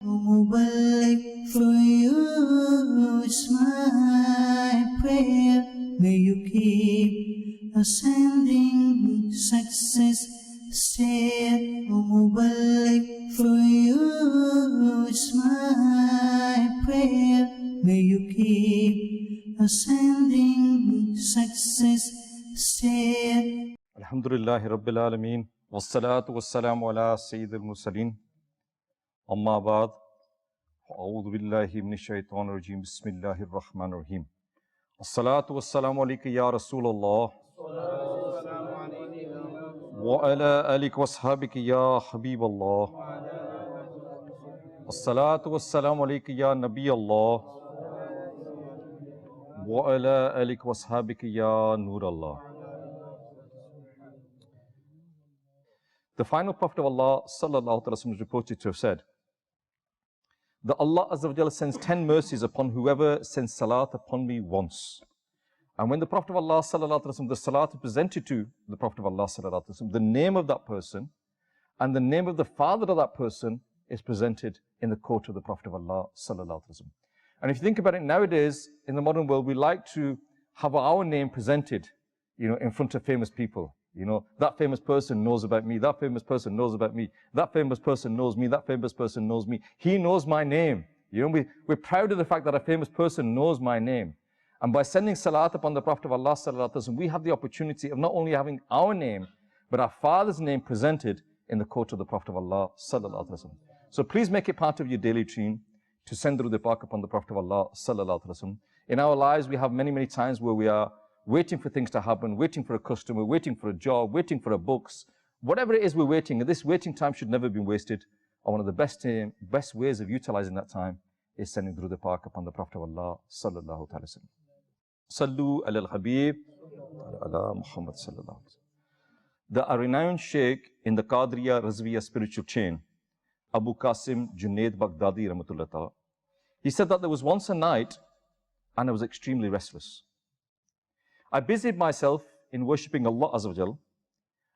Mubarak for you is my prayer. May you keep ascending success. Stay, Mubarak for you is my prayer. May you keep ascending success. Stay. Alhamdulillahi Rabbil Alameen. Wassalatu wassalamu ala Sayyidil Mursaleen. Amma ba'd. A'udhu billahi minash shaitanir rajeem. Bismillahir Rahmanir Rahim. Assalatu wassalamu alayka ya Rasulullah. Wa ala alika washabika ya Habiballah. Assalatu wassalamu alayka ya Nabi Allah. Wa ala alika washabika ya Nur Allah. The final Prophet of Allah sallallahu alaihi wasallam is reported to have said that Allah Azza wa Jalla sends 10 mercies upon whoever sends salat upon me once. And when the Prophet of Allah sallallahu alaihi wasallam, the salat is presented to the Prophet of Allah sallallahu alaihi wasallam, the name of that person and the name of the father of that person is presented in the court of the Prophet of Allah sallallahu alaihi wasallam. And if you think about it, nowadays in the modern world, we like to have our name presented, in front of famous people. That famous person knows about me, that famous person knows about me, that famous person knows me, that famous person knows me. He knows my name. We're proud of the fact that a famous person knows my name. And by sending salat upon the Prophet of Allah sallallahu alaihi wasallam, we have the opportunity of not only having our name, but our father's name presented in the court of the Prophet of Allah sallallahu alaihi wasallam. So please make it part of your daily routine to send Durood Pak upon the Prophet of Allah sallallahu alaihi wasallam. In our lives, we have many, many times where we are waiting for things to happen, waiting for a customer, waiting for a job, waiting for a books. Whatever it is we're waiting, and this waiting time should never be wasted. And one of the best ways of utilizing that time is sending Durood Pak upon the Prophet of Allah sallallahu alaihi wasallam. Sallu ala al-Habib ala Muhammad sallallahu alaihi wasallam. The renowned Sheikh in the Qadriya Razviya spiritual chain, Abu Qasim Junaid Baghdadi rahmatullah ta'ala, he said that there was once a night and I was extremely restless. I busied myself in worshipping Allah Azza wa Jal,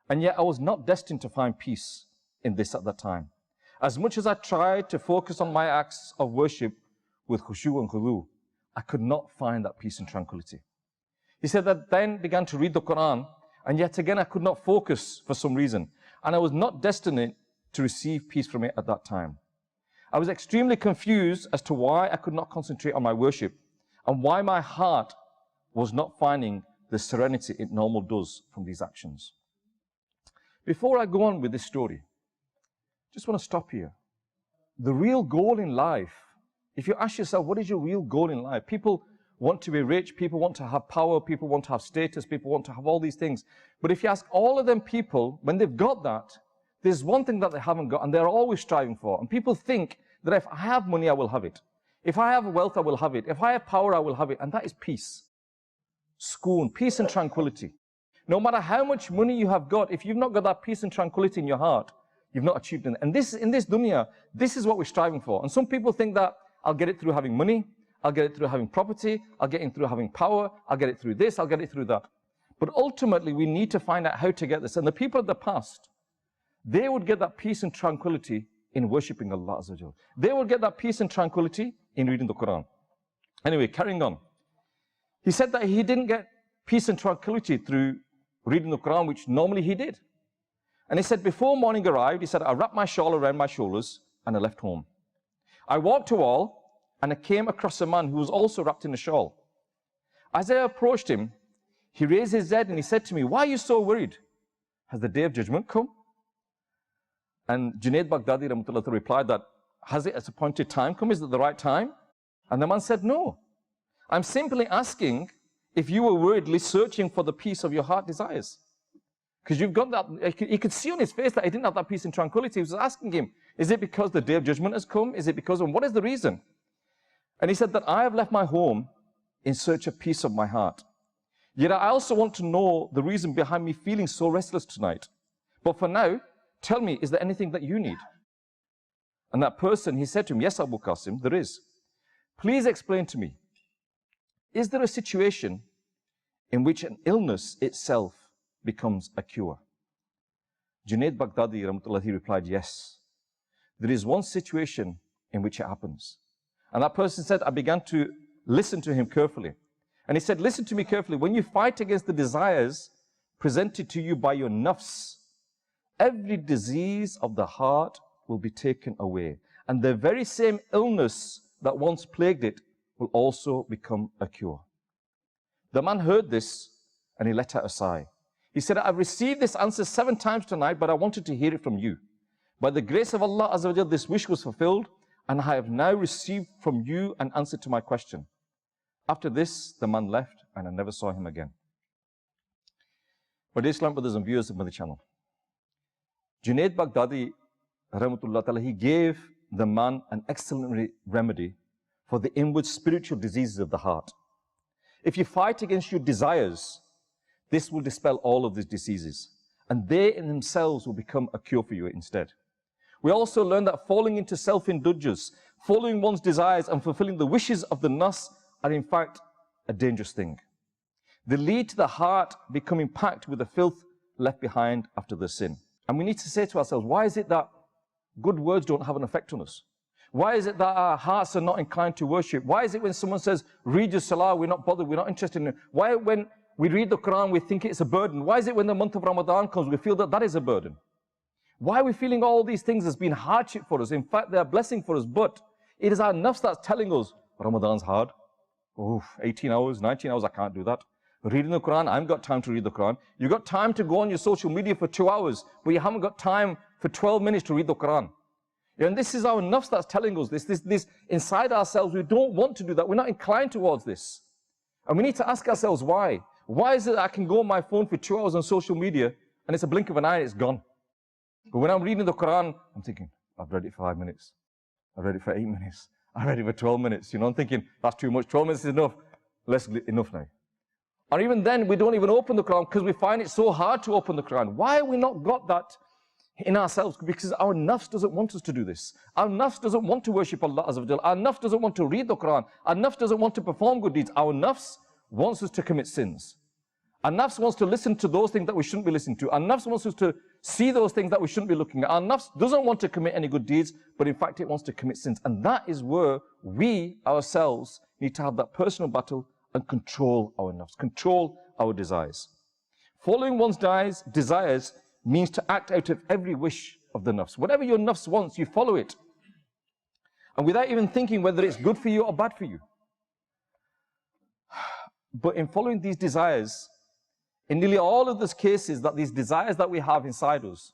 and yet I was not destined to find peace in this at that time. As much as I tried to focus on my acts of worship with khushu and khudu, I could not find that peace and tranquility. He said that then began to read the Quran, and yet again I could not focus for some reason, and I was not destined to receive peace from it at that time. I was extremely confused as to why I could not concentrate on my worship, and why my heart was not finding the serenity it normally does from these actions. Before I go on with this story, just want to stop here. The real goal in life, if you ask yourself, what is your real goal in life? People want to be rich, people want to have power, people want to have status, people want to have all these things. But if you ask all of them people, when they've got that, there's one thing that they haven't got and they're always striving for. And people think that if I have money, I will have it. If I have wealth, I will have it. If I have power, I will have it. And that is peace. Schoon, peace and tranquility. No matter how much money you have got, if you've not got that peace and tranquility in your heart, you've not achieved it. And in this dunya, this is what we're striving for. And some people think that I'll get it through having money, I'll get it through having property, I'll get it through having power, I'll get it through this, I'll get it through that. But ultimately, we need to find out how to get this. And the people of the past, they would get that peace and tranquility in worshipping Allah Azza wa Jal. They would get that peace and tranquility in reading the Quran. Anyway, carrying on. He said that he didn't get peace and tranquility through reading the Quran, which normally he did. And he said, before morning arrived, he said, I wrapped my shawl around my shoulders and I left home. I walked to wall and I came across a man who was also wrapped in a shawl. As I approached him, he raised his head and he said to me, why are you so worried? Has the day of judgment come? And Junaid Baghdadi rahmatullah replied that, has it its appointed time come? Is it the right time? And the man said, no. I'm simply asking if you were worriedly searching for the peace of your heart desires. Because you've got that, he could see on his face that he didn't have that peace and tranquility. He was asking him, is it because the day of judgment has come? Is it because of, what is the reason? And he said that I have left my home in search of peace of my heart. Yet I also want to know the reason behind me feeling so restless tonight. But for now, tell me, is there anything that you need? And that person, he said to him, yes, Abu Qasim, there is. Please explain to me, is there a situation in which an illness itself becomes a cure? Junaid Baghdadi, rahmatullah, he replied, yes. There is one situation in which it happens. And that person said, I began to listen to him carefully. And he said, listen to me carefully. When you fight against the desires presented to you by your nafs, every disease of the heart will be taken away. And the very same illness that once plagued it will also become a cure. The man heard this and he let out a sigh. He said, I've received this answer 7 times tonight, but I wanted to hear it from you. By the grace of Allah Azza wa Jal, this wish was fulfilled, and I have now received from you an answer to my question. After this, the man left, and I never saw him again. But Islam brothers and viewers of Madani Channel, Junaid Baghdadi, rahmatullah ta'ala, he gave the man an excellent remedy for the inward spiritual diseases of the heart. If you fight against your desires, this will dispel all of these diseases, and they in themselves will become a cure for you instead. We also learn that falling into self-indulgence, following one's desires and fulfilling the wishes of the nafs are in fact a dangerous thing. They lead to the heart becoming packed with the filth left behind after the sin. And we need to say to ourselves, why is it that good words don't have an effect on us? Why is it that our hearts are not inclined to worship? Why is it when someone says, read your salah, we're not bothered, we're not interested in it? Why when we read the Quran, we think it's a burden? Why is it when the month of Ramadan comes, we feel that that is a burden? Why are we feeling all these things as being hardship for us? In fact, they're a blessing for us, but it is our nafs that's telling us, Ramadan's hard. Oh, 18 hours, 19 hours, I can't do that. Reading the Quran, I haven't got time to read the Quran. You've got time to go on your social media for 2 hours, but you haven't got time for 12 minutes to read the Quran. And this is our nafs that's telling us this inside ourselves. We don't want to do that. We're not inclined towards this. And we need to ask ourselves why. Why is it that I can go on my phone for 2 hours on social media and it's a blink of an eye and it's gone? But when I'm reading the Quran, I'm thinking, I've read it for 5 minutes. I've read it for 8 minutes. I've read it for 12 minutes. You know, I'm thinking, that's too much. 12 minutes is enough. Enough now. Or even then, we don't even open the Quran because we find it so hard to open the Quran. Why have we not got that in ourselves? Because our nafs doesn't want us to do this. Our nafs doesn't want to worship Allah Azza wa Jal. Our nafs doesn't want to read the Quran. Our nafs doesn't want to perform good deeds. Our nafs wants us to commit sins. Our nafs wants to listen to those things that we shouldn't be listening to. Our nafs wants us to see those things that we shouldn't be looking at. Our nafs doesn't want to commit any good deeds, but in fact it wants to commit sins. And that is where we ourselves need to have that personal battle and control our nafs, control our desires. Following one's desires means to act out of every wish of the nafs. Whatever your nafs wants, you follow it. And without even thinking whether it's good for you or bad for you. But in following these desires, in nearly all of these cases, that these desires that we have inside us,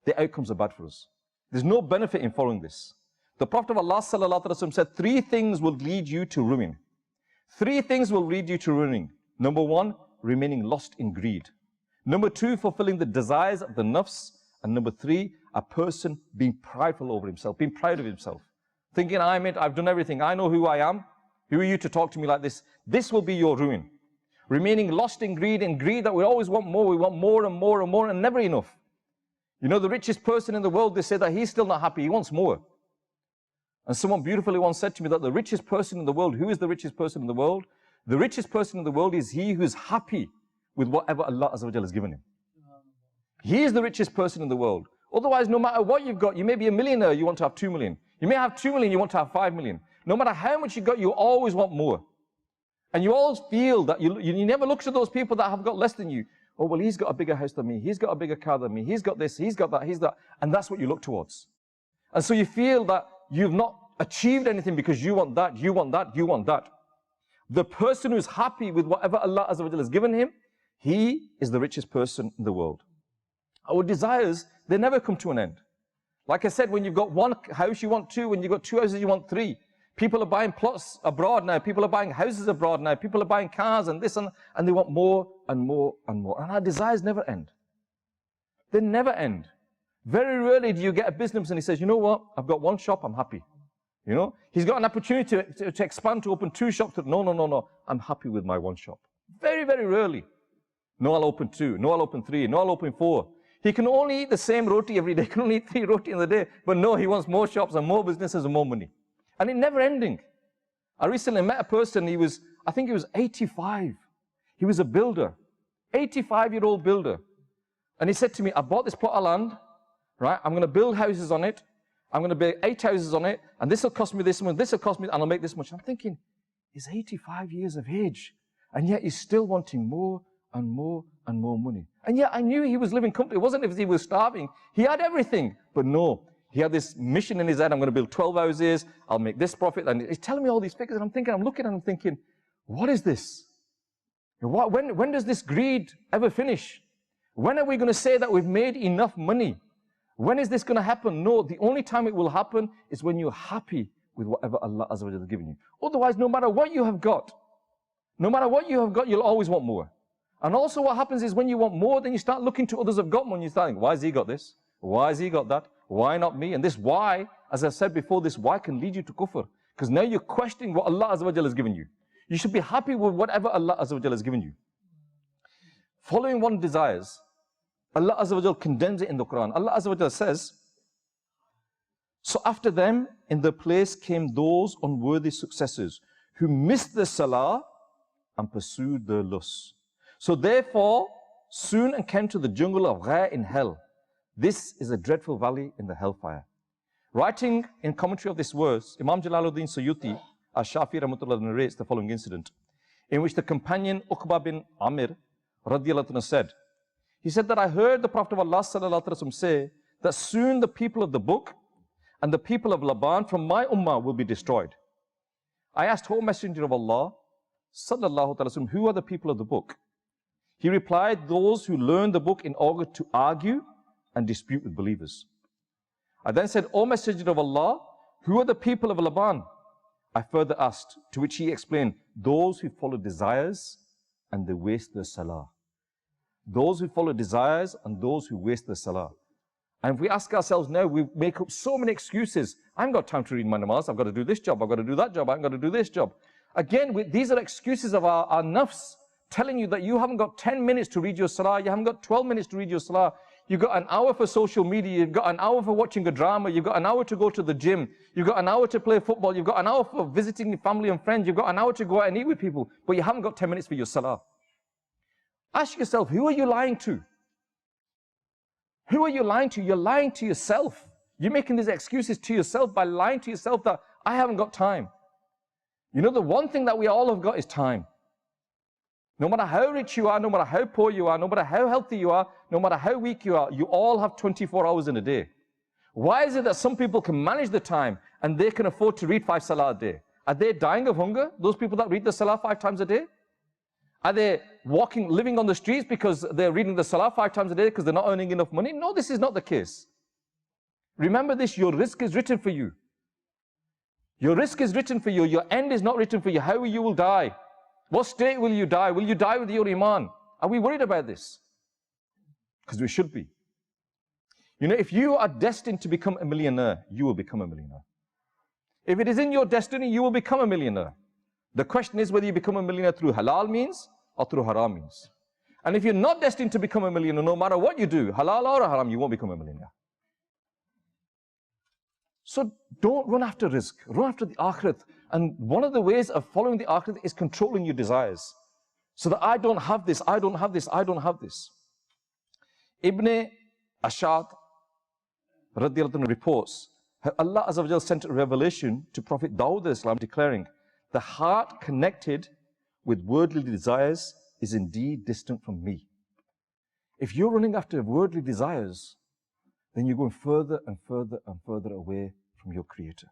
the outcomes are bad for us. There's no benefit in following this. The Prophet of Allah sallallahu alaihi wasallam said 3 things will lead you to ruin. 3 things will lead you to ruining. Number 1, remaining lost in greed. Number 2, fulfilling the desires of the nafs. And number 3, a person being prideful over himself, being proud of himself. Thinking, I'm it, I've done everything, I know who I am. Who are you to talk to me like this? This will be your ruin. Remaining lost in greed that we always want more. We want more and more and more and never enough. You know, the richest person in the world, they say that he's still not happy, he wants more. And someone beautifully once said to me that the richest person in the world, who is the richest person in the world? The richest person in the world is he who is happy with whatever Allah Azza wa Jalla has given him. He is the richest person in the world. Otherwise, no matter what you've got, you may be a millionaire, you want to have 2 million. You may have 2 million, you want to have 5 million. No matter how much you got, you always want more. And you always feel that you never look to those people that have got less than you. Oh, well, he's got a bigger house than me. He's got a bigger car than me. He's got this, he's got that, he's that. And that's what you look towards. And so you feel that you've not achieved anything because you want that, you want that, you want that. The person who's happy with whatever Allah Azza wa Jalla has given him, he is the richest person in the world. Our desires, they never come to an end. Like I said, when you've got 1 house, you want 2. When you've got 2 houses, you want 3. People are buying plots abroad now. People are buying houses abroad now. People are buying cars and this and they want more and more and more. And our desires never end. They never end. Very rarely do you get a businessman and he says, you know what? I've got 1 shop, I'm happy. You know? He's got an opportunity to expand, to open 2 shops. No. I'm happy with my 1 shop. Very, very rarely. No, I'll open 2. No, I'll open 3. No, I'll open 4. He can only eat the same roti every day. He can only eat 3 roti in the day. But no, he wants more shops and more businesses and more money. And it's never ending. I recently met a person, I think he was 85. He was a builder, 85-year-old builder. And he said to me, I bought this plot of land, right? I'm going to build houses on it. I'm going to build 8 houses on it, and this will cost me this much, this will cost me, and I'll make this much. I'm thinking, he's 85 years of age, and yet he's still wanting more and more and more money. And yet I knew he was living comfortably. It wasn't as if he was starving. He had everything, but no. He had this mission in his head, I'm going to build 12 houses, I'll make this profit. And he's telling me all these figures, and I'm looking at him thinking, what is this? When does this greed ever finish? When are we going to say that we've made enough money? When is this going to happen? No, the only time it will happen is when you're happy with whatever Allah Azza wa Jalla has given you. Otherwise, no matter what you have got, you'll always want more. And also what happens is when you want more, then you start looking to others who have got more, and you start thinking, why has he got this? Why has he got that? Why not me? And this why, as I said before, this why can lead you to kufr. Because now you're questioning what Allah Azza wa Jalla has given you. You should be happy with whatever Allah Azza wa Jalla has given you. Following one's desires, Allah Azza wa Jalla condemns it in the Quran. Allah Azza wa Jalla says, so after them in their place came those unworthy successors who missed the salah and pursued their lusts. So therefore, soon and came to the jungle of Gha in hell. This is a dreadful valley in the hellfire. Writing in commentary of this verse, Imam Jalaluddin Suyuti, Ash-Shafi Rahmatullah narrates the following incident, in which the companion Uqba bin Amir radiyallahu anhu said, he said that I heard the Prophet of Allah sallallahu alaihi wasallam say that soon the people of the book and the people of Laban from my ummah will be destroyed. I asked, O Messenger of Allah sallallahu alaihi wasallam, who are the people of the book? He replied, those who learn the book in order to argue and dispute with believers. I then said, O Messenger of Allah, who are the people of Laban? I further asked, to which he explained, those who follow desires and they waste their salah. Those who follow desires and those who waste their salah. And if we ask ourselves now, we make up so many excuses. I haven't got time to read my namaz, I've got to do this job, I've got to do that job, I've got to do this job. Again, these are excuses of our nafs, telling you that you haven't got 10 minutes to read your salah, you haven't got 12 minutes to read your salah. You've got an hour for social media, you've got an hour for watching a drama, you've got an hour to go to the gym, you've got an hour to play football, you've got an hour for visiting your family and friends, you've got an hour to go out and eat with people, but you haven't got 10 minutes for your salah. Ask yourself, who are you lying to? Who are you lying to? You're lying to yourself. You're making these excuses to yourself by lying to yourself that I haven't got time. You know, the one thing that we all have got is time. No matter how rich you are, no matter how poor you are, no matter how healthy you are, no matter how weak you are, you all have 24 hours in a day. Why is it that some people can manage the time and they can afford to read 5 salah a day? Are they dying of hunger, those people that read the salah 5 times a day? Are they living on the streets because they're reading the salah 5 times a day because they're not earning enough money? No, this is not the case. Remember this, your risk is written for you. Your risk is written for you, your end is not written for you, how you will die. What state will you die? Will you die with your iman? Are we worried about this? Because we should be. You know, if you are destined to become a millionaire, you will become a millionaire. If it is in your destiny, you will become a millionaire. The question is whether you become a millionaire through halal means or through haram means. And if you're not destined to become a millionaire, no matter what you do, halal or haram, you won't become a millionaire. So don't run after rizq, run after the akhirat. And one of the ways of following the akhirat is controlling your desires. So that I don't have this, I don't have this, I don't have this. Ibn Ashad radiyallahu anhu reports how Allah Azza wa Jalla sent a revelation to Prophet Dawud al-Islam declaring, the heart connected with worldly desires is indeed distant from me. If you're running after worldly desires, then you're going further and further and further away from your Creator.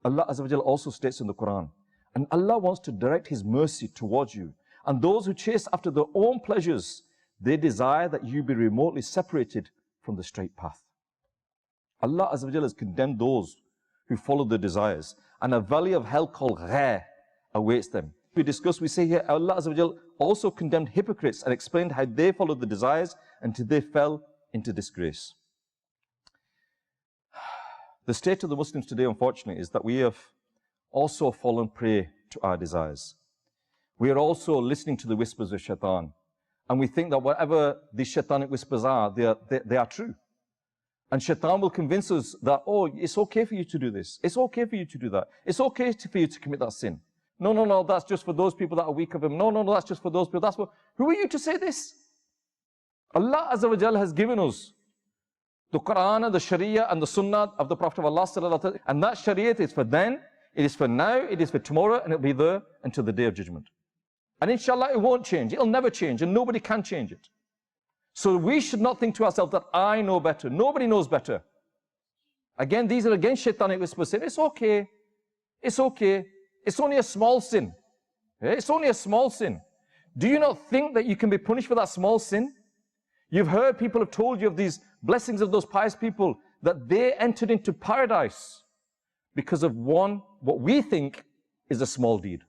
Allah Azza wa Jalla also states in the Quran, and Allah wants to direct His mercy towards you. And those who chase after their own pleasures, they desire that you be remotely separated from the straight path. Allah Azza wa Jalla has condemned those who follow their desires, and a valley of hell called Gha awaits them. We say here, Allah Azza wa Jalla also condemned hypocrites and explained how they followed the desires until they fell into disgrace. The state of the Muslims today, unfortunately, is that we have also fallen prey to our desires. We are also listening to the whispers of shaitan. And we think that whatever these shaitanic whispers are, they are true. And shaitan will convince us that, oh, it's okay for you to do this. It's okay for you to do that. It's okay for you to commit that sin. No, that's just for those people that are weak of him. No, that's just for those people. Who are you to say this? Allah Azza wa Jalla has given us The Quran and the Sharia and the Sunnah of the Prophet of Allah sallallahu alaihi wasallam. And that Sharia is for then, it is for now, it is for tomorrow, and it'll be there until the Day of Judgment. And inshallah, it won't change. It'll never change, and nobody can change it. So we should not think to ourselves that I know better. Nobody knows better. Again, these are against shaitanic whispers saying, it's okay, it's okay, it's only a small sin. It's only a small sin. Do you not think that you can be punished for that small sin? You've heard people have told you of these blessings of those pious people, that they entered into paradise because of one, what we think is a small deed.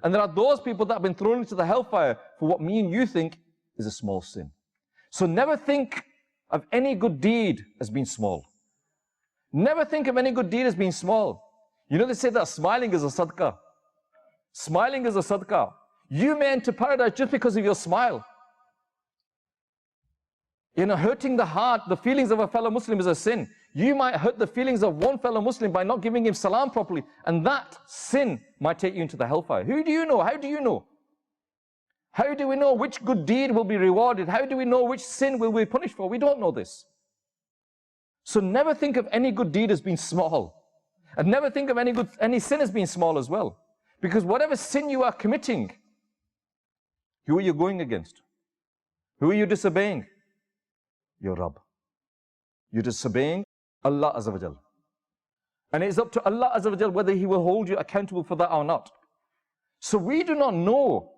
And there are those people that have been thrown into the hellfire for what me and you think is a small sin. So never think of any good deed as being small. Never think of any good deed as being small. You know, they say that smiling is a sadaqah. Smiling is a sadaqah. You may enter paradise just because of your smile. You know, hurting the heart, the feelings of a fellow Muslim is a sin. You might hurt the feelings of one fellow Muslim by not giving him salam properly, and that sin might take you into the hellfire. Who do you know? How do you know? How do we know which good deed will be rewarded? How do we know which sin will we be punished for? We don't know this. So never think of any good deed as being small. And never think of any sin as being small as well. Because whatever sin you are committing, who are you going against? Who are you disobeying? Your Rabb. You're disobeying Allah Azza wa Jal. And it is up to Allah Azza wa Jal whether He will hold you accountable for that or not. So we do not know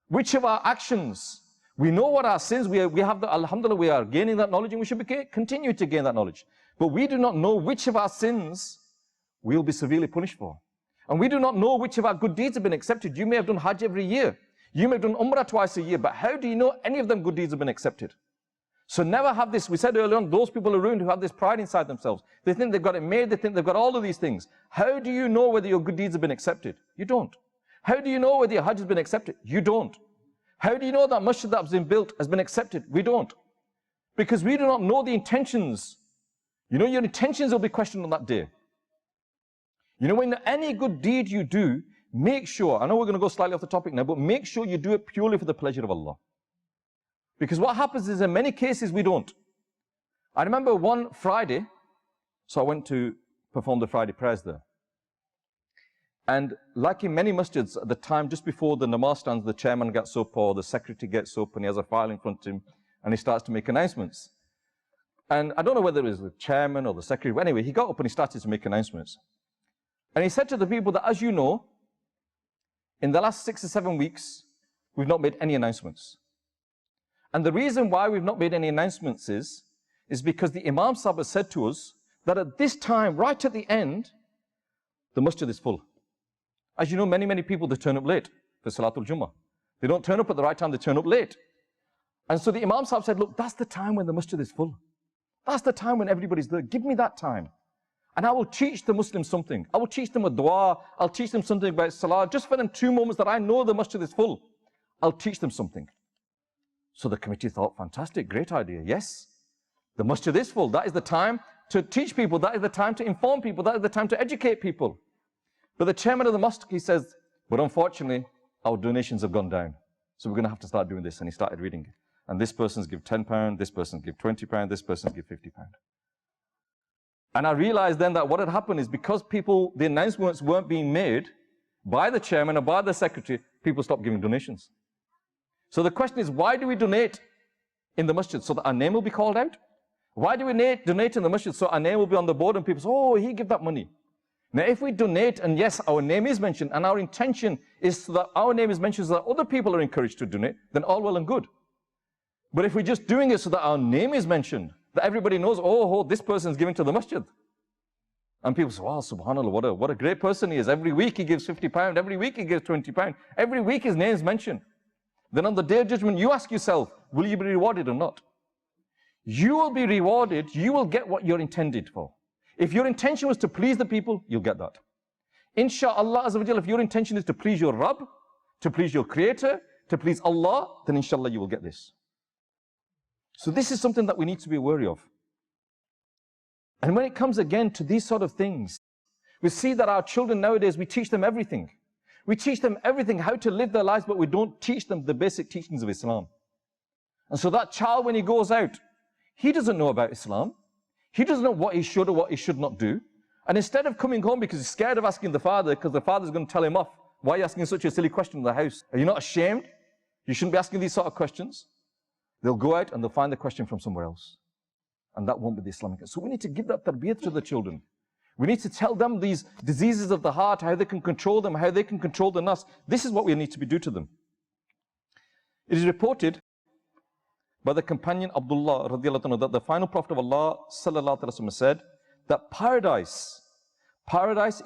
which of our actions, we know what our sins, we have the, alhamdulillah, we are gaining that knowledge and we should continue to gain that knowledge. But we do not know which of our sins we'll be severely punished for. And we do not know which of our good deeds have been accepted. You may have done Hajj every year. You may have done Umrah twice a year, but how do you know any of them good deeds have been accepted? So never have this, we said earlier on, those people are ruined who have this pride inside themselves. They think they've got it made, they think they've got all of these things. How do you know whether your good deeds have been accepted? You don't. How do you know whether your Hajj has been accepted? You don't. How do you know that masjid that has been built has been accepted? We don't. Because we do not know the intentions. You know, your intentions will be questioned on that day. You know, when any good deed you do, make sure, I know we're going to go slightly off the topic now, but make sure you do it purely for the pleasure of Allah. Because what happens is in many cases we don't. I remember one Friday, so I went to perform the Friday prayers there. And like in many masjids at the time, just before the namaz stands, the chairman gets up or the secretary gets up and he has a file in front of him and he starts to make announcements. And I don't know whether it was the chairman or the secretary, but anyway, he got up and he started to make announcements. And he said to the people that, as you know, in the last 6 or 7 weeks, we've not made any announcements. And the reason why we've not made any announcements is because the Imam Sahib has said to us that at this time, right at the end, the masjid is full. As you know, many people, they turn up late for Salatul Jummah. They don't turn up at the right time, they turn up late. And so the Imam Sahib said, look, that's the time when the masjid is full. That's the time when everybody's there. Give me that time. And I will teach the Muslims something. I will teach them a dua. I'll teach them something about salah. Just for them 2 moments that I know the masjid is full, I'll teach them something. So the committee thought, fantastic, great idea. Yes, the masjid is full. That is the time to teach people. That is the time to inform people. That is the time to educate people. But the chairman of the mosque, he says, but unfortunately, our donations have gone down. So we're going to have to start doing this. And he started reading it. And this person's give £10, this person's give £20, this person's give £50. And I realized then that what had happened is because people, the announcements weren't being made by the chairman or by the secretary, people stopped giving donations. So the question is, why do we donate in the masjid? So that our name will be called out? Why do we donate in the masjid? So our name will be on the board and people say, oh, he gave that money. Now, if we donate, and yes, our name is mentioned, and our intention is so that our name is mentioned so that other people are encouraged to donate, then all well and good. But if we're just doing it so that our name is mentioned, that everybody knows, oh, this person is giving to the masjid. And people say, wow, subhanAllah, what a great person he is. Every week he gives £50, every week he gives £20, every week his name is mentioned. Then on the Day of Judgment, you ask yourself, will you be rewarded or not? You will be rewarded, you will get what you're intended for. If your intention was to please the people, you'll get that. Insha'Allah, Azza wa Jalla, if your intention is to please your Rabb, to please your Creator, to please Allah, then inshallah you will get this. So this is something that we need to be wary of. And when it comes again to these sort of things, we see that our children nowadays, we teach them everything. We teach them everything, how to live their lives, but we don't teach them the basic teachings of Islam. And so that child, when he goes out, He doesn't know about Islam. He doesn't know what he should or what he should not do. And instead of coming home because he's scared of asking the father, because the father's going to tell him off, why are you asking such a silly question in the house? Are you not ashamed? You shouldn't be asking these sort of questions. They'll go out and they'll find the question from somewhere else. And that won't be the Islamic. So we need to give that tarbiyat to the children. We need to tell them these diseases of the heart, how they can control them, how they can control the nafs. This is what we need to do to them. It is reported by the companion Abdullah radiallahu anhu that the final Prophet of Allah sallallahu alaihi wasallam said that paradise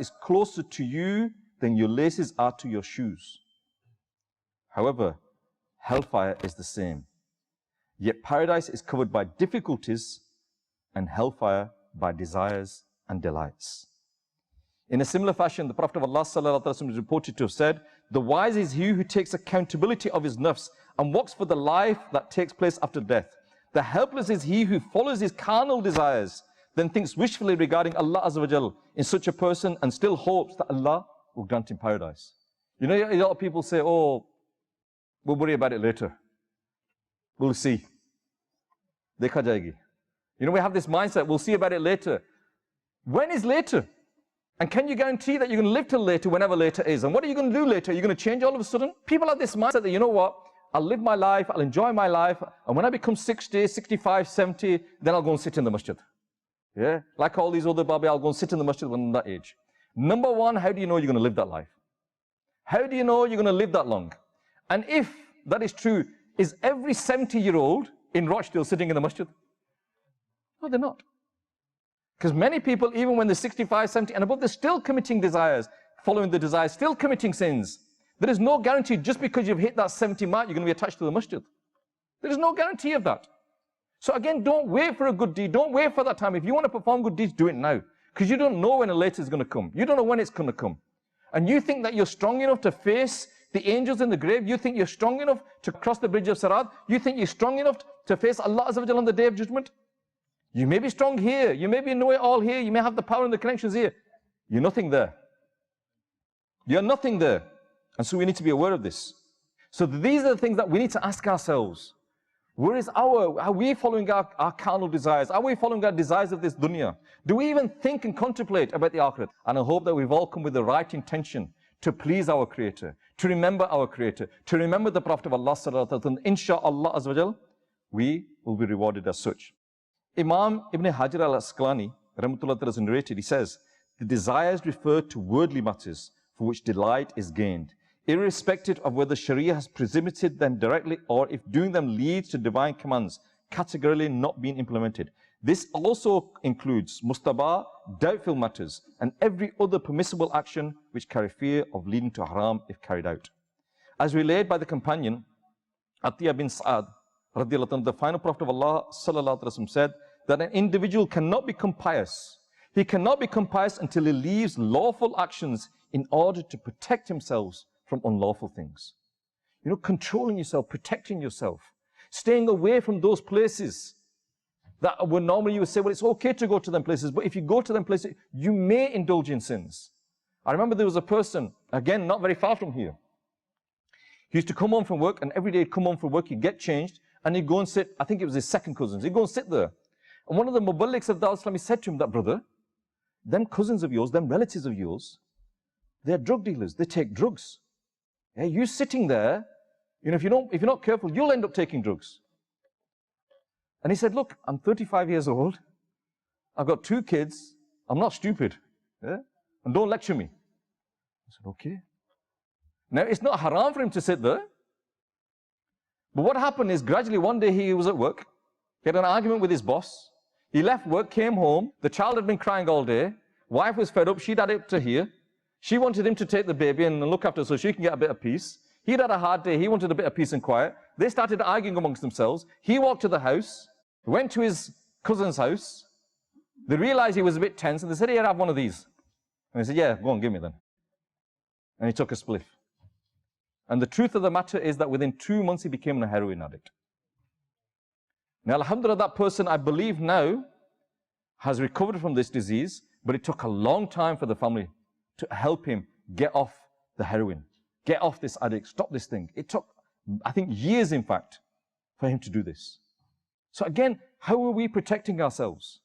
is closer to you than your laces are to your shoes. However, hellfire is the same. Yet paradise is covered by difficulties and hellfire by desires and delights. In a similar fashion, the Prophet of Allah sallallahu alaihi wasallam is reported to have said, the wise is he who takes accountability of his nafs and works for the life that takes place after death. The helpless is he who follows his carnal desires, then thinks wishfully regarding Allah Azza wa Jal in such a person and still hopes that Allah will grant him paradise. You know, a lot of people say, oh, we'll worry about it later. We'll see. Dekha jayegi. You know, we have this mindset, we'll see about it later. When is later? And can you guarantee that you're going to live till later, whenever later is? And what are you going to do later? Are you going to change all of a sudden? People have this mindset that, you know what, I'll live my life, I'll enjoy my life, and when I become 60, 65, 70, then I'll go and sit in the masjid. Yeah? Like all these other babi, I'll go and sit in the masjid when I'm that age. Number one, how do you know you're going to live that life? How do you know you're going to live that long? And if that is true, is every 70-year-old in Rochdale sitting in the masjid? No, they're not. Because many people, even when they're 65, 70 and above, they're still committing desires, following the desires, still committing sins. There is no guarantee just because you've hit that 70 mark, you're going to be attached to the masjid. There is no guarantee of that. So again, don't wait for a good deed. Don't wait for that time. If you want to perform good deeds, do it now. Because you don't know when a later is going to come. You don't know when it's going to come. And you think that you're strong enough to face the angels in the grave. You think you're strong enough to cross the bridge of Sirat. You think you're strong enough to face Allah Azza wa Jalla on the Day of Judgment. You may be strong here. You may be know-it-all here. You may have the power and the connections here. You're nothing there. You're nothing there. And so we need to be aware of this. So these are the things that we need to ask ourselves. Are we following our carnal desires? Are we following our desires of this dunya? Do we even think and contemplate about the akhirat? And I hope that we've all come with the right intention to please our Creator, to remember our Creator, to remember the Prophet of Allah sallallahu alaihi wasallam. Insha'Allah Azza wa Jal, we will be rewarded as such. Imam Ibn Hajar al-Asqalani, rahmatullah ta'ala, narrated, he says, the desires refer to worldly matters for which delight is gained, irrespective of whether Sharia has prohibited them directly or if doing them leads to divine commands categorically not being implemented. This also includes mustaba, doubtful matters, and every other permissible action which carry fear of leading to haram if carried out. As relayed by the companion Atiyah bin Sa'ad, radiyallahu anhu, the final Prophet of Allah sallallahu alaihi wasallam said that an individual cannot become pious. He cannot become pious until he leaves lawful actions in order to protect himself from unlawful things. You know, controlling yourself, protecting yourself, staying away from those places that would normally you would say, well, it's okay to go to them places, but if you go to them places, you may indulge in sins. I remember there was a person, again, not very far from here. He used to come home from work, and every day he'd come home from work, he'd get changed, and he'd go and sit, I think it was his second cousins, he'd go and sit there. And one of the muballighs of Dawah Islam, he said to him, that brother, them cousins of yours, them relatives of yours, they're drug dealers, they take drugs. Yeah, you sitting there, you know, if you're not careful, you'll end up taking drugs. And he said, look, I'm 35 years old, I've got 2 kids, I'm not stupid, yeah? And don't lecture me. I said, okay. Now, it's not haram for him to sit there. But what happened is, gradually one day he was at work, he had an argument with his boss, he left work, came home, the child had been crying all day, wife was fed up, she'd had it to here, she wanted him to take the baby and look after her so she can get a bit of peace. He'd had a hard day, he wanted a bit of peace and quiet. They started arguing amongst themselves. He walked to the house, went to his cousin's house. They realized he was a bit tense and they said, here, have one of these. And he said, yeah, go on, give me then. And he took a spliff. And the truth of the matter is that within 2 months he became a heroin addict. Now, alhamdulillah, that person, I believe now, has recovered from this disease, but it took a long time for the family to help him get off the heroin, get off this addict, stop this thing. It took, I think, years, in fact, for him to do this. So again, how are we protecting ourselves?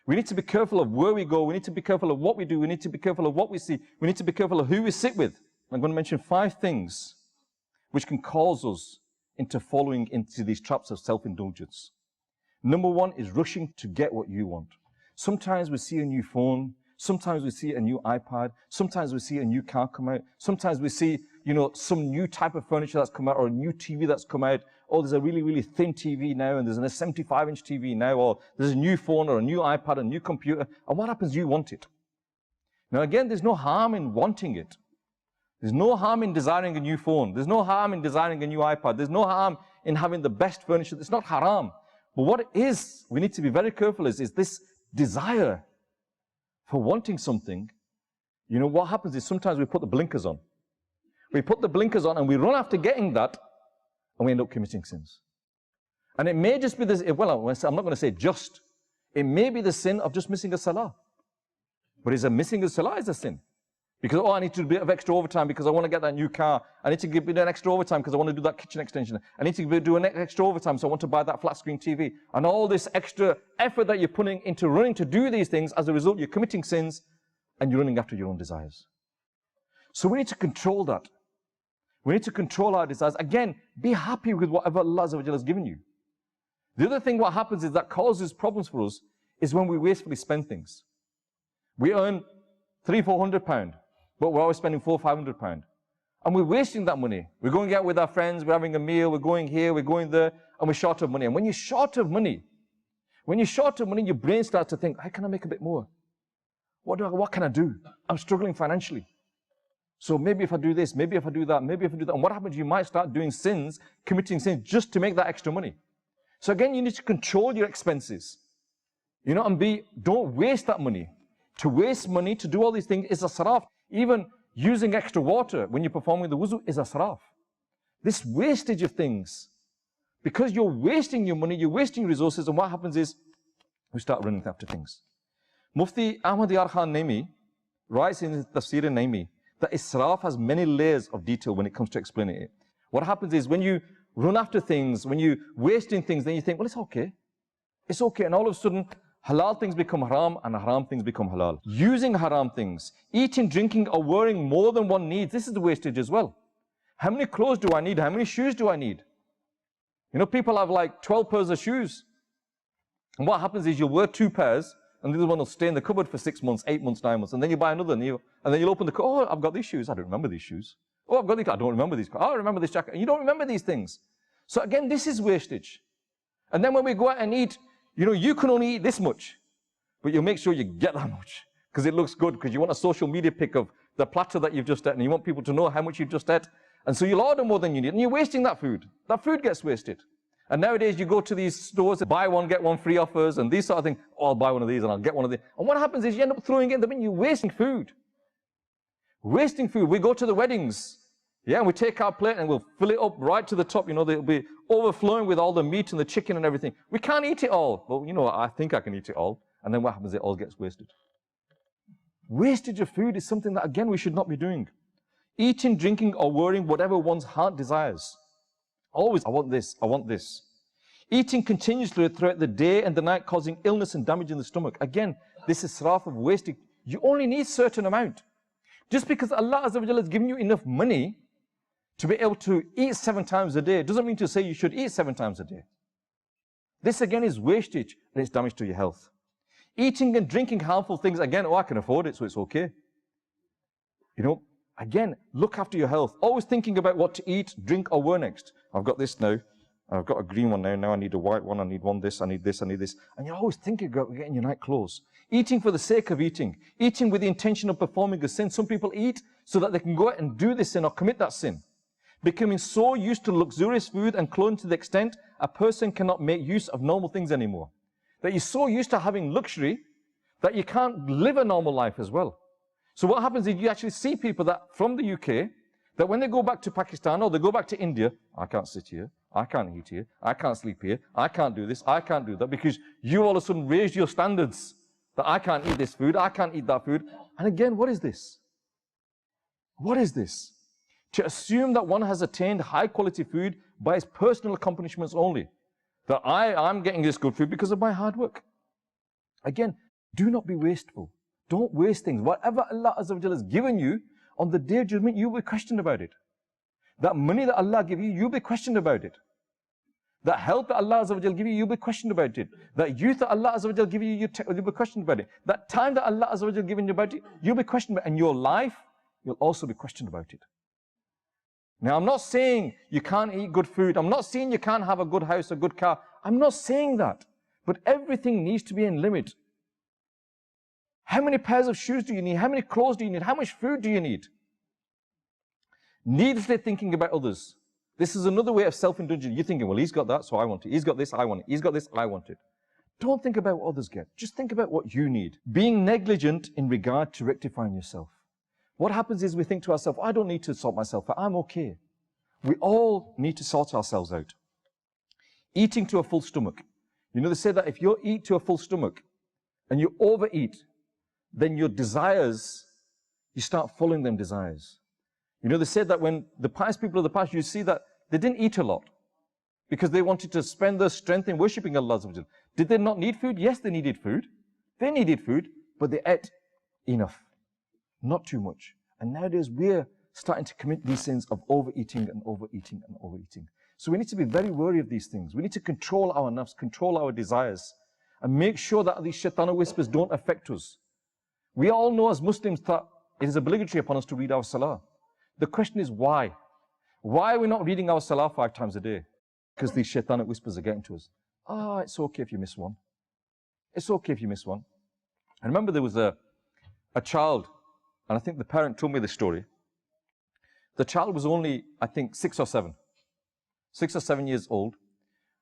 We need to be careful of where we go. We need to be careful of what we do. We need to be careful of what we see. We need to be careful of who we sit with. I'm going to mention 5 things which can cause us into falling into these traps of self-indulgence. Number 1 is rushing to get what you want. Sometimes we see a new phone. Sometimes we see a new iPad. Sometimes we see a new car come out. Sometimes we see, some new type of furniture that's come out, or a new TV that's come out. Oh, there's a really, really thin TV now, and there's a 75-inch TV now, or there's a new phone or a new iPad, a new computer. And what happens? You want it. Now again, there's no harm in wanting it. There's no harm in desiring a new phone. There's no harm in desiring a new iPad. There's no harm in having the best furniture. It's not haram. But what it is, we need to be very careful is this desire for wanting something. What happens is sometimes we put the blinkers on. We put the blinkers on and we run after getting that, and we end up committing sins. And it may just be this, I'm not going to say just. It may be the sin of just missing a salah. But missing a salah is a sin. Because, I need to do a bit of extra overtime because I want to get that new car. I need to do an extra overtime because I want to do that kitchen extension. I need to do an extra overtime so I want to buy that flat screen TV. And all this extra effort that you're putting into running to do these things, as a result, you're committing sins and you're running after your own desires. So we need to control that. We need to control our desires. Again, be happy with whatever Allah has given you. The other thing what happens is that causes problems for us is when we wastefully spend things. We earn £300-400, but we're always spending £400-500. And we're wasting that money. We're going out with our friends, we're having a meal, we're going here, we're going there, and we're short of money. And when you're short of money, your brain starts to think, how can I make a bit more? What can I do? I'm struggling financially. So maybe if I do this, maybe if I do that, maybe if I do that. And what happens? You might start doing sins, committing sins, just to make that extra money. So again, you need to control your expenses. And don't waste that money. To waste money, to do all these things is a saraf. Even using extra water when you're performing the wuzu is a saraf. This wastage of things, because you're wasting your money, you're wasting resources, and what happens is we start running after things. Mufti Ahmad Yar Khan Naimi writes in his Tafsir Naimi that israf has many layers of detail when it comes to explaining it. What happens is when you run after things, when you're wasting things, then you think, well, it's okay. It's okay. And all of a sudden, halal things become haram and haram things become halal. Using haram things, eating, drinking, or wearing more than one needs. This is the wastage as well. How many clothes do I need? How many shoes do I need? People have like 12 pairs of shoes. And what happens is you'll wear 2 pairs, and the other one will stay in the cupboard for 6 months, 8 months, 9 months. And then you buy another, and then you'll open the cupboard. Oh, I've got these shoes. I don't remember these shoes. Oh, I've got these. I don't remember these. Oh, I remember this jacket. And you don't remember these things. So again, this is wastage. And then when we go out and eat, you can only eat this much. But you make sure you get that much. Because it looks good. Because you want a social media pic of the platter that you've just ate. And you want people to know how much you've just ate. And so you'll order more than you need. And you're wasting that food. That food gets wasted. And nowadays you go to these stores, buy one, get one free offers, and these sort of things. Oh, I'll buy one of these and I'll get one of these. And what happens is you end up throwing it in the bin. You're wasting food. Wasting food. We go to the weddings. Yeah, and we take our plate and we'll fill it up right to the top. They'll be overflowing with all the meat and the chicken and everything. We can't eat it all. Well, I think I can eat it all. And then what happens? It all gets wasted. Wastage of food is something that, again, we should not be doing. Eating, drinking, or wearing whatever one's heart desires. Always, I want this, I want this. Eating continuously throughout the day and the night, causing illness and damage in the stomach. Again, this is saraf of wasting. You only need a certain amount. Just because Allah Azza wa Jalla has given you enough money to be able to eat 7 times a day, doesn't mean to say you should eat 7 times a day. This again is wastage and it's damage to your health. Eating and drinking harmful things, again, I can afford it, so it's okay. Again, look after your health. Always thinking about what to eat, drink, or wear next. I've got this now. I've got a green one now. Now I need a white one. I need one this. I need this. I need this. And you're always thinking about getting your night clothes. Eating for the sake of eating. Eating with the intention of performing a sin. Some people eat so that they can go out and do this sin or commit that sin. Becoming so used to luxurious food and clothing to the extent a person cannot make use of normal things anymore. That you're so used to having luxury that you can't live a normal life as well. So what happens is you actually see people that from the UK, that when they go back to Pakistan or they go back to India, I can't sit here, I can't eat here, I can't sleep here, I can't do this, I can't do that, because you all of a sudden raised your standards that I can't eat this food, I can't eat that food. And again, what is this? What is this? To assume that one has attained high quality food by his personal accomplishments only. That I'm getting this good food because of my hard work. Again, do not be wasteful. Don't waste things. Whatever Allah Azza wa Jalla has given you, on the day of judgment, you will be questioned about it. That money that Allah give you, you'll be questioned about it. That health that Allah Azza wa Jalla give you, you'll be questioned about it. That youth that Allah Azza wa Jalla give you, you'll be questioned about it. That time that Allah Azza wa Jalla given you about it, you'll be questioned about it. And your life, you'll also be questioned about it. Now, I'm not saying you can't eat good food. I'm not saying you can't have a good house, a good car. I'm not saying that. But everything needs to be in limit. How many pairs of shoes do you need? How many clothes do you need? How much food do you need? Needlessly thinking about others. This is another way of self-indulgence. You're thinking, well, he's got that, so I want it. He's got this, I want it. He's got this, I want it. Don't think about what others get. Just think about what you need. Being negligent in regard to rectifying yourself. What happens is we think to ourselves, I don't need to sort myself out. I'm okay. We all need to sort ourselves out. Eating to a full stomach. You know, they say that if you eat to a full stomach and you overeat, then your desires, you start following them desires. You know, they said that when the pious people of the past, you see that they didn't eat a lot because they wanted to spend their strength in worshipping Allah. Did they not need food? Yes, they needed food. They needed food, but they ate enough, not too much. And nowadays we're starting to commit these sins of overeating and overeating and overeating. So we need to be very wary of these things. We need to control our nafs, control our desires, and make sure that these shaitana whispers don't affect us. We all know as Muslims that it is obligatory upon us to read our salah. The question is why? Why are we not reading our salah 5 times a day? Because these shaitanic whispers are getting to us. It's okay if you miss one. It's okay if you miss one. I remember there was a child, and I think the parent told me this story. The child was only, I think, 6 or 7 years old.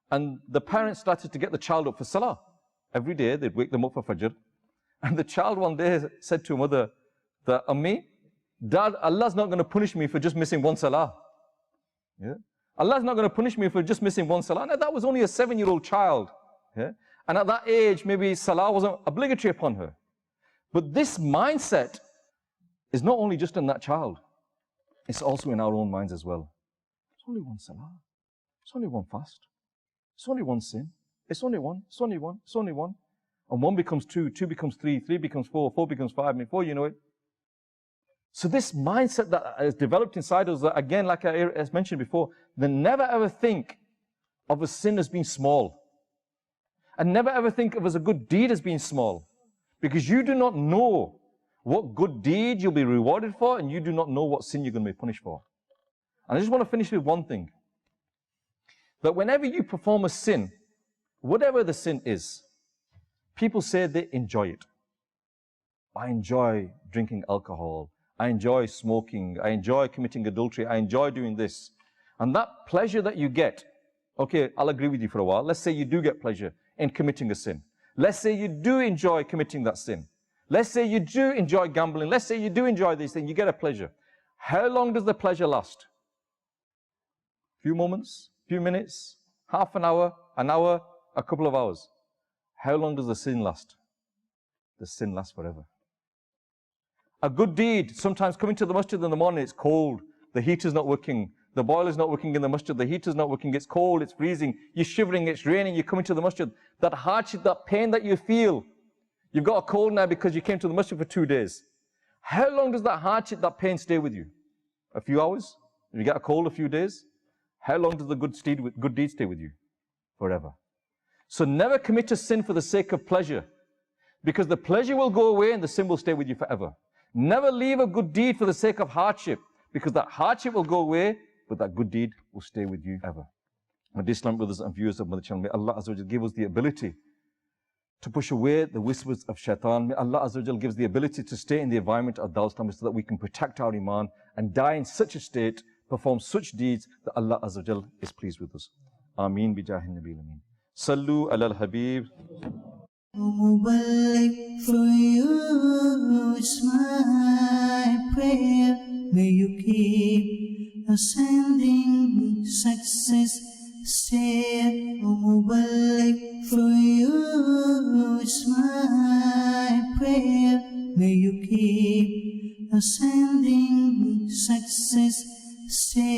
And the parents started to get the child up for salah. Every day they'd wake them up for fajr. And the child one day said to her mother that, Ammi, Dad, Allah's not going to punish me for just missing one salah. Yeah? Allah's not going to punish me for just missing one salah. Now, that was only a 7-year-old child. Yeah? And at that age, maybe salah wasn't obligatory upon her. But this mindset is not only just in that child. It's also in our own minds as well. It's only one salah. It's only one fast. It's only one sin. It's only one. It's only one. It's only one. And 1 becomes 2, 2 becomes 3, 3 becomes 4, 4 becomes 5, and before you know it. So this mindset that is developed inside us, that again, like I mentioned before, they never ever think of a sin as being small. And never ever think of as a good deed as being small. Because you do not know what good deed you'll be rewarded for, and you do not know what sin you're going to be punished for. And I just want to finish with one thing. That whenever you perform a sin, whatever the sin is, people say they enjoy it. I enjoy drinking alcohol. I enjoy smoking. I enjoy committing adultery. I enjoy doing this. And that pleasure that you get, okay, I'll agree with you for a while. Let's say you do get pleasure in committing a sin. Let's say you do enjoy committing that sin. Let's say you do enjoy gambling. Let's say you do enjoy these things. You get a pleasure. How long does the pleasure last? Few moments, few minutes, half an hour, a couple of hours. How long does the sin last? The sin lasts forever. A good deed, sometimes coming to the masjid in the morning, it's cold, the heater's not working, the boiler's not working in the masjid, the heater's not working, it's cold, it's freezing, you're shivering, it's raining, you're coming to the masjid. That hardship, that pain that you feel, you've got a cold now because you came to the masjid for 2 days. How long does that hardship, that pain stay with you? A few hours? If you get a cold, a few days? How long does the good deed stay with you? Forever. So never commit a sin for the sake of pleasure, because the pleasure will go away and the sin will stay with you forever. Never leave a good deed for the sake of hardship, because that hardship will go away, but that good deed will stay with you ever. My dear Islamic brothers and viewers of Madani Channel, may Allah Azza wa Jal give us the ability to push away the whispers of shaitan. May Allah Azza wa Jal give us the ability to stay in the environment of Dal Islam so that we can protect our iman and die in such a state, perform such deeds that Allah Azza wa Jal is pleased with us. Ameen bi jahin nabil ameen. Sallu ala al-habib. Mubarak for you is my prayer. May you keep ascending success stair. Mubarak for you is my prayer. May you keep ascending success stair.